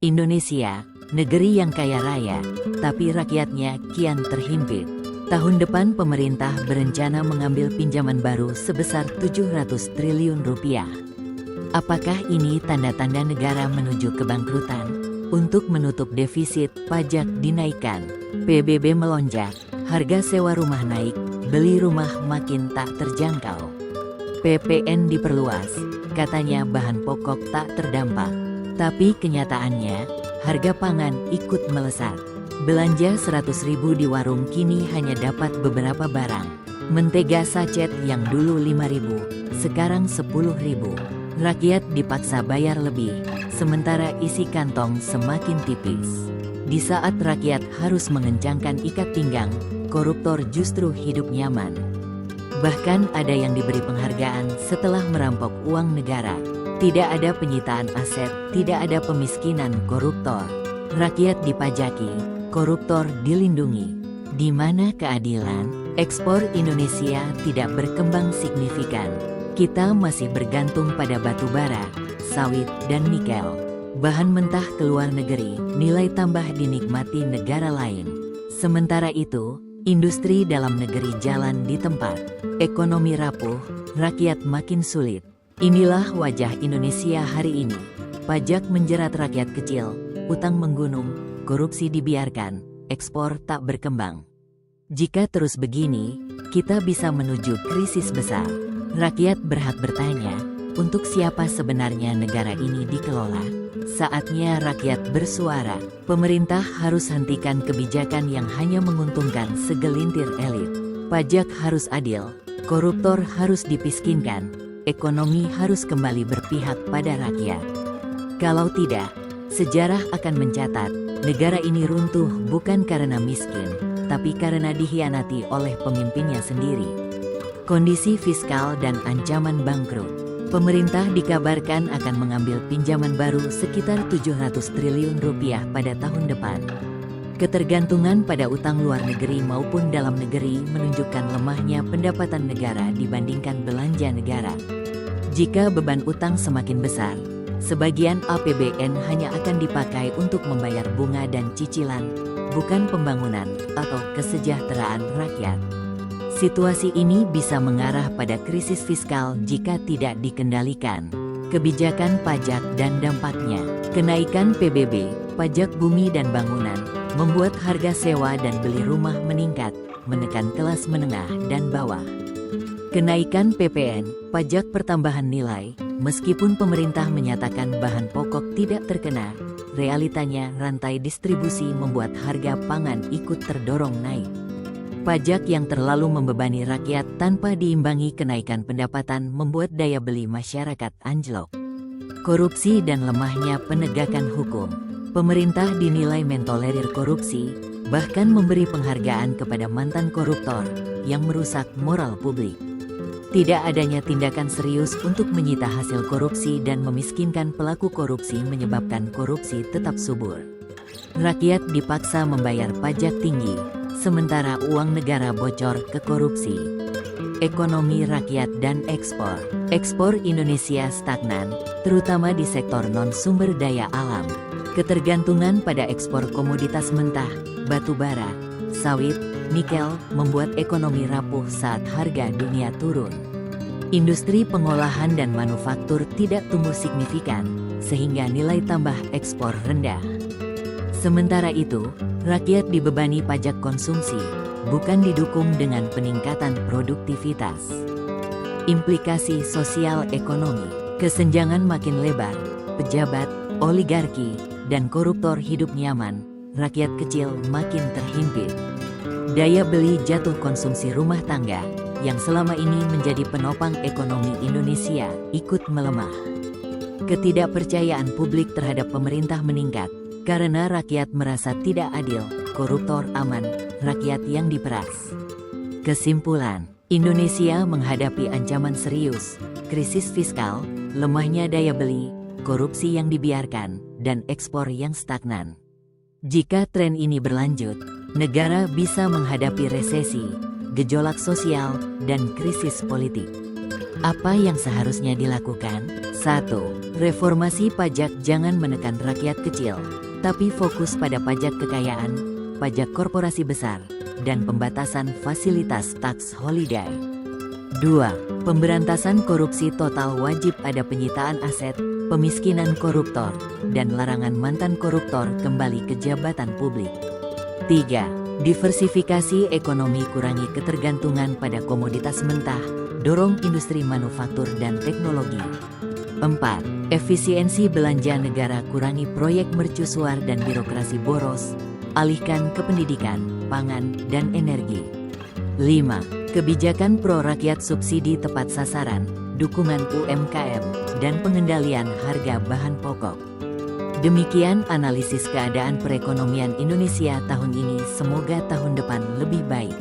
Indonesia, negeri yang kaya raya, tapi rakyatnya kian terhimpit. Tahun depan pemerintah berencana mengambil pinjaman baru sebesar 700 triliun rupiah. Apakah ini tanda-tanda negara menuju kebangkrutan? Untuk menutup defisit, pajak dinaikkan, PBB melonjak, harga sewa rumah naik, beli rumah makin tak terjangkau. PPN diperluas, katanya bahan pokok tak terdampak. Tapi kenyataannya, harga pangan ikut melesat. Belanja 100.000 di warung kini hanya dapat beberapa barang. Mentega sachet yang dulu 5.000, sekarang 10.000. Rakyat dipaksa bayar lebih, sementara isi kantong semakin tipis. Di saat rakyat harus mengencangkan ikat pinggang, koruptor justru hidup nyaman. Bahkan ada yang diberi penghargaan setelah merampok uang negara. Tidak ada penyitaan aset, tidak ada pemiskinan koruptor. Rakyat dipajaki, koruptor dilindungi. Di mana keadilan? Ekspor Indonesia tidak berkembang signifikan. Kita masih bergantung pada batu bara, sawit, dan nikel. Bahan mentah ke luar negeri, nilai tambah dinikmati negara lain. Sementara itu, industri dalam negeri jalan di tempat. Ekonomi rapuh, rakyat makin sulit. Inilah wajah Indonesia hari ini. Pajak menjerat rakyat kecil, utang menggunung, korupsi dibiarkan, ekspor tak berkembang. Jika terus begini, kita bisa menuju krisis besar. Rakyat berhak bertanya, untuk siapa sebenarnya negara ini dikelola? Saatnya rakyat bersuara. Pemerintah harus hentikan kebijakan yang hanya menguntungkan segelintir elit. Pajak harus adil, koruptor harus dipiskinkan. Ekonomi harus kembali berpihak pada rakyat. Kalau tidak, sejarah akan mencatat, negara ini runtuh bukan karena miskin, tapi karena dikhianati oleh pemimpinnya sendiri. Kondisi fiskal dan ancaman bangkrut. Pemerintah dikabarkan akan mengambil pinjaman baru sekitar 700 triliun rupiah pada tahun depan. Ketergantungan pada utang luar negeri maupun dalam negeri menunjukkan lemahnya pendapatan negara dibandingkan belanja negara. Jika beban utang semakin besar, sebagian APBN hanya akan dipakai untuk membayar bunga dan cicilan, bukan pembangunan atau kesejahteraan rakyat. Situasi ini bisa mengarah pada krisis fiskal jika tidak dikendalikan. Kebijakan pajak dan dampaknya. Kenaikan PBB, pajak bumi dan bangunan, membuat harga sewa dan beli rumah meningkat, menekan kelas menengah dan bawah. Kenaikan PPN, pajak pertambahan nilai, meskipun pemerintah menyatakan bahan pokok tidak terkena, realitanya rantai distribusi membuat harga pangan ikut terdorong naik. Pajak yang terlalu membebani rakyat tanpa diimbangi kenaikan pendapatan membuat daya beli masyarakat anjlok. Korupsi dan lemahnya penegakan hukum. Pemerintah dinilai mentolerir korupsi, bahkan memberi penghargaan kepada mantan koruptor yang merusak moral publik. Tidak adanya tindakan serius untuk menyita hasil korupsi dan memiskinkan pelaku korupsi menyebabkan korupsi tetap subur. Rakyat dipaksa membayar pajak tinggi, sementara uang negara bocor ke korupsi. Ekonomi rakyat dan ekspor. Ekspor Indonesia stagnan, terutama di sektor non-sumber daya alam. Ketergantungan pada ekspor komoditas mentah, batu bara, sawit, nikel, membuat ekonomi rapuh saat harga dunia turun. Industri pengolahan dan manufaktur tidak tumbuh signifikan, sehingga nilai tambah ekspor rendah. Sementara itu, rakyat dibebani pajak konsumsi, bukan didukung dengan peningkatan produktivitas. Implikasi sosial ekonomi. Kesenjangan makin lebar, pejabat, oligarki, dan koruptor hidup nyaman, rakyat kecil makin terhimpit. Daya beli jatuh, konsumsi rumah tangga, yang selama ini menjadi penopang ekonomi Indonesia, ikut melemah. Ketidakpercayaan publik terhadap pemerintah meningkat, karena rakyat merasa tidak adil, koruptor aman, rakyat yang diperas. Kesimpulan, Indonesia menghadapi ancaman serius, krisis fiskal, lemahnya daya beli, korupsi yang dibiarkan, dan ekspor yang stagnan. Jika tren ini berlanjut, negara bisa menghadapi resesi, gejolak sosial, dan krisis politik. Apa yang seharusnya dilakukan? 1. Reformasi pajak jangan menekan rakyat kecil, tapi fokus pada pajak kekayaan, pajak korporasi besar, dan pembatasan fasilitas tax holiday. 2. Pemberantasan korupsi total wajib ada penyitaan aset, pemiskinan koruptor, dan larangan mantan koruptor kembali ke jabatan publik. 3. Diversifikasi ekonomi, kurangi ketergantungan pada komoditas mentah, dorong industri manufaktur dan teknologi. 4. Efisiensi belanja negara, kurangi proyek mercusuar dan birokrasi boros, alihkan ke pendidikan, pangan, dan energi. 5. Kebijakan pro-rakyat, subsidi tepat sasaran, dukungan UMKM, dan pengendalian harga bahan pokok. Demikian analisis keadaan perekonomian Indonesia tahun ini, semoga tahun depan lebih baik.